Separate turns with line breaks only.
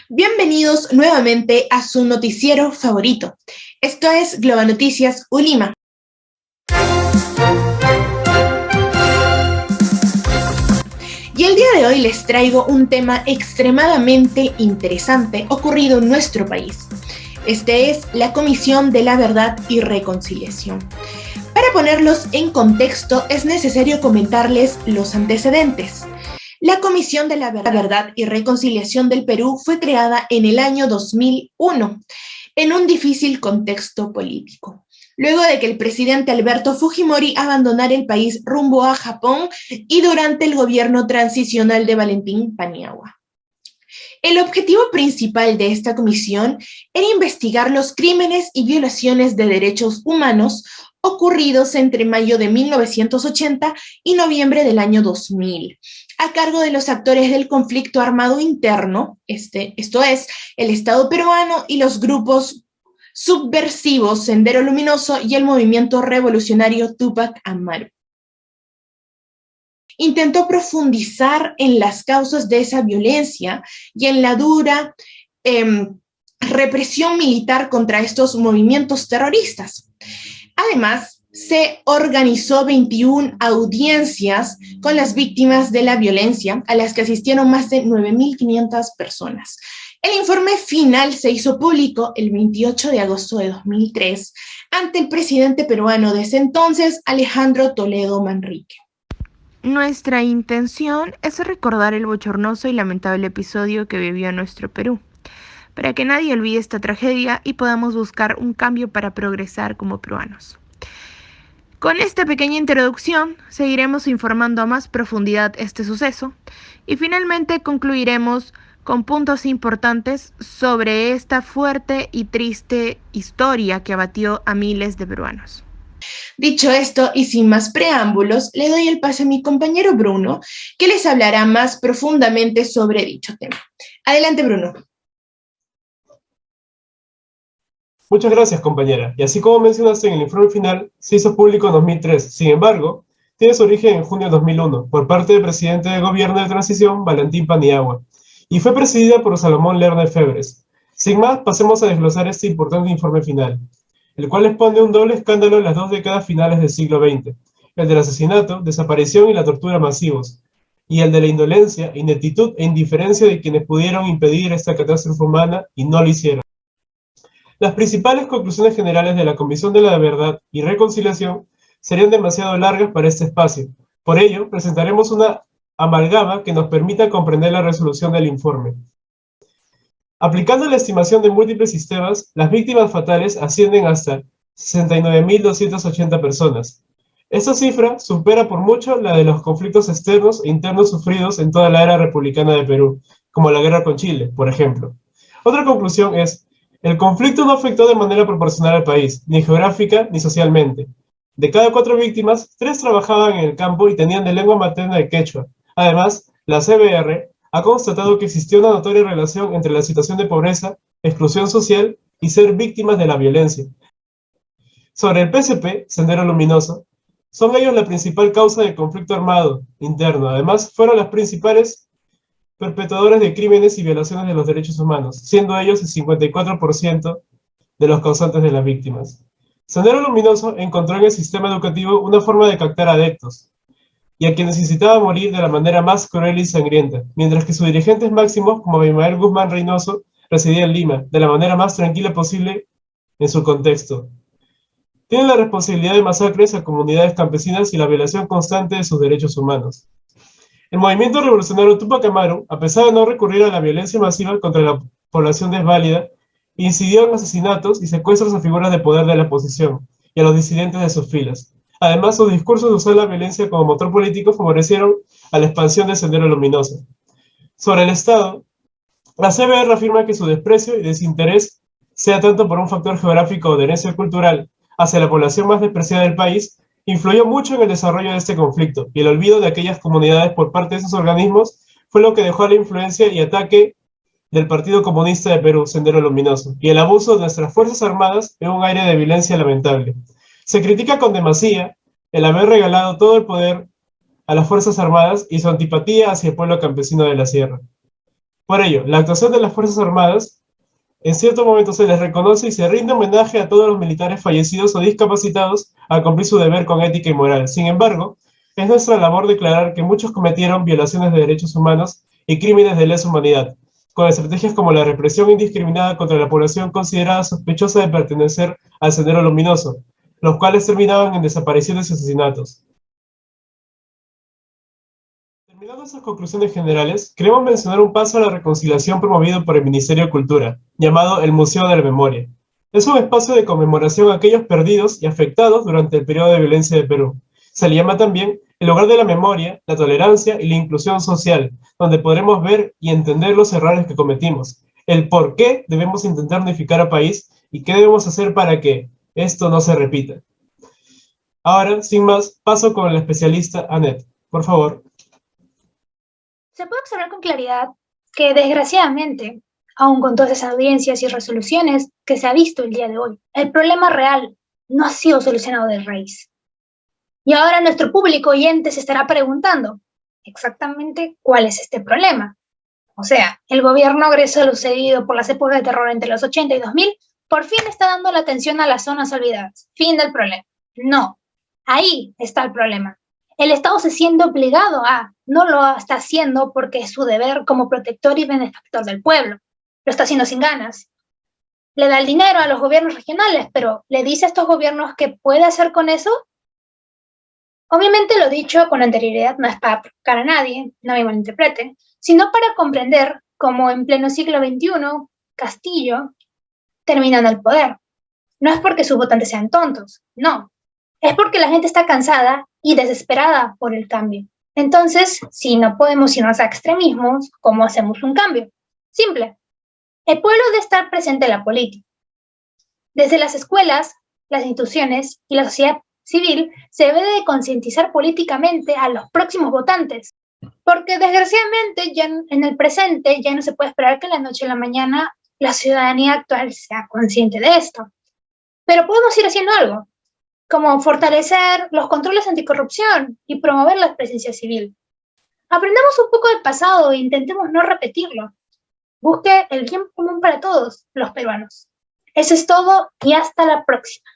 Bienvenidos nuevamente a su noticiero favorito. Esto es Global Noticias Ulima. Y el día de hoy les traigo un tema extremadamente interesante ocurrido en nuestro país. Este es la Comisión de la Verdad y Reconciliación. Para ponerlos en contexto, es necesario comentarles los antecedentes. La Comisión de la Verdad y Reconciliación del Perú fue creada en el año 2001, en un difícil contexto político, luego de que el presidente Alberto Fujimori abandonara el país rumbo a Japón y durante el gobierno transicional de Valentín Paniagua. El objetivo principal de esta comisión era investigar los crímenes y violaciones de derechos humanos ocurridos entre mayo de 1980 y noviembre del año 2000, a cargo de los actores del conflicto armado interno, esto es, el Estado peruano y los grupos subversivos Sendero Luminoso y el movimiento revolucionario Túpac Amaru. Intentó profundizar en las causas de esa violencia y en la dura represión militar contra estos movimientos terroristas. Además, se organizó 21 audiencias con las víctimas de la violencia, a las que asistieron más de 9.500 personas. El informe final se hizo público el 28 de agosto de 2003 ante el presidente peruano de ese entonces, Alejandro Toledo Manrique.
Nuestra intención es recordar el bochornoso y lamentable episodio que vivió nuestro Perú, para que nadie olvide esta tragedia y podamos buscar un cambio para progresar como peruanos. Con esta pequeña introducción, seguiremos informando a más profundidad este suceso y finalmente concluiremos con puntos importantes sobre esta fuerte y triste historia que abatió a miles de peruanos.
Dicho esto, y sin más preámbulos, le doy el pase a mi compañero Bruno, que les hablará más profundamente sobre dicho tema. Adelante, Bruno.
Muchas gracias, compañera. Y así como mencionaste en el informe final, se hizo público en 2003. Sin embargo, tiene su origen en junio de 2001, por parte del presidente del gobierno de transición, Valentín Paniagua, y fue presidida por Salomón Lerner Febres. Sin más, pasemos a desglosar este importante informe final, el cual expone un doble escándalo en las 2 décadas finales del siglo XX, el del asesinato, desaparición y la tortura masivos, y el de la indolencia, ineptitud e indiferencia de quienes pudieron impedir esta catástrofe humana y no lo hicieron. Las principales conclusiones generales de la Comisión de la Verdad y Reconciliación serían demasiado largas para este espacio. Por ello, presentaremos una amalgama que nos permita comprender la resolución del informe. Aplicando la estimación de múltiples sistemas, las víctimas fatales ascienden hasta 69.280 personas. Esta cifra supera por mucho la de los conflictos externos e internos sufridos en toda la era republicana de Perú, como la guerra con Chile, por ejemplo. Otra conclusión es: el conflicto no afectó de manera proporcional al país, ni geográfica ni socialmente. De cada 4 víctimas, 3 trabajaban en el campo y tenían de lengua materna el quechua. Además, la CBR ha constatado que existió una notoria relación entre la situación de pobreza, exclusión social y ser víctimas de la violencia. Sobre el PSP, Sendero Luminoso, son ellos la principal causa del conflicto armado interno. Además, fueron las principales perpetradores de crímenes y violaciones de los derechos humanos, siendo ellos el 54% de los causantes de las víctimas. Sendero Luminoso encontró en el sistema educativo una forma de captar adeptos, y a quienes incitaba a morir de la manera más cruel y sangrienta, mientras que sus dirigentes máximos, como Abimael Guzmán Reynoso, residían en Lima, de la manera más tranquila posible en su contexto. Tienen la responsabilidad de masacres a comunidades campesinas y la violación constante de sus derechos humanos. El movimiento revolucionario Túpac Amaru, a pesar de no recurrir a la violencia masiva contra la población desválida, incidió en asesinatos y secuestros a figuras de poder de la oposición y a los disidentes de sus filas. Además, sus discursos de usar la violencia como motor político favorecieron a la expansión del Sendero Luminoso. Sobre el Estado, la CBR afirma que su desprecio y desinterés sea tanto por un factor geográfico o de herencia cultural hacia la población más despreciada del país, influyó mucho en el desarrollo de este conflicto, y el olvido de aquellas comunidades por parte de esos organismos fue lo que dejó a la influencia y ataque del Partido Comunista de Perú, Sendero Luminoso, y el abuso de nuestras Fuerzas Armadas en un aire de violencia lamentable. Se critica con demasía el haber regalado todo el poder a las Fuerzas Armadas y su antipatía hacia el pueblo campesino de la Sierra. Por ello, la actuación de las Fuerzas Armadas, en cierto momento se les reconoce y se rinde homenaje a todos los militares fallecidos o discapacitados al cumplir su deber con ética y moral. Sin embargo, es nuestra labor declarar que muchos cometieron violaciones de derechos humanos y crímenes de lesa humanidad, con estrategias como la represión indiscriminada contra la población considerada sospechosa de pertenecer al Sendero Luminoso, los cuales terminaban en desapariciones y asesinatos. Terminando esas conclusiones generales, queremos mencionar un paso a la reconciliación promovido por el Ministerio de Cultura, llamado el Museo de la Memoria. Es un espacio de conmemoración a aquellos perdidos y afectados durante el periodo de violencia de Perú. Se le llama también el lugar de la memoria, la tolerancia y la inclusión social, donde podremos ver y entender los errores que cometimos, el por qué debemos intentar unificar al país y qué debemos hacer para que esto no se repita. Ahora, sin más, paso con la especialista Annette. Por favor.
Se puede observar con claridad que, desgraciadamente, aun con todas esas audiencias y resoluciones que se ha visto el día de hoy, el problema real no ha sido solucionado de raíz. Y ahora nuestro público oyente se estará preguntando exactamente cuál es este problema. O sea, el gobierno agresor sucedido por las épocas de terror entre los 80 y 2000 por fin está dando la atención a las zonas olvidadas. Fin del problema. No, ahí está el problema. El Estado se siente obligado no lo está haciendo porque es su deber como protector y benefactor del pueblo. Lo está haciendo sin ganas. Le da el dinero a los gobiernos regionales, pero ¿le dice a estos gobiernos qué puede hacer con eso? Obviamente lo dicho con anterioridad no es para provocar a nadie, no me malinterpreten, sino para comprender cómo en pleno siglo XXI, Castillo termina en el poder. No es porque sus votantes sean tontos, no. Es porque la gente está cansada y desesperada por el cambio. Entonces, si no podemos irnos a extremismos, ¿cómo hacemos un cambio? Simple. El pueblo debe estar presente en la política. Desde las escuelas, las instituciones y la sociedad civil se debe de concientizar políticamente a los próximos votantes. Porque desgraciadamente ya en el presente ya no se puede esperar que de la noche a la mañana la ciudadanía actual sea consciente de esto. Pero podemos ir haciendo algo, como fortalecer los controles anticorrupción y promover la presencia civil. Aprendamos un poco del pasado e intentemos no repetirlo. Busque el bien común para todos los peruanos. Eso es todo y hasta la próxima.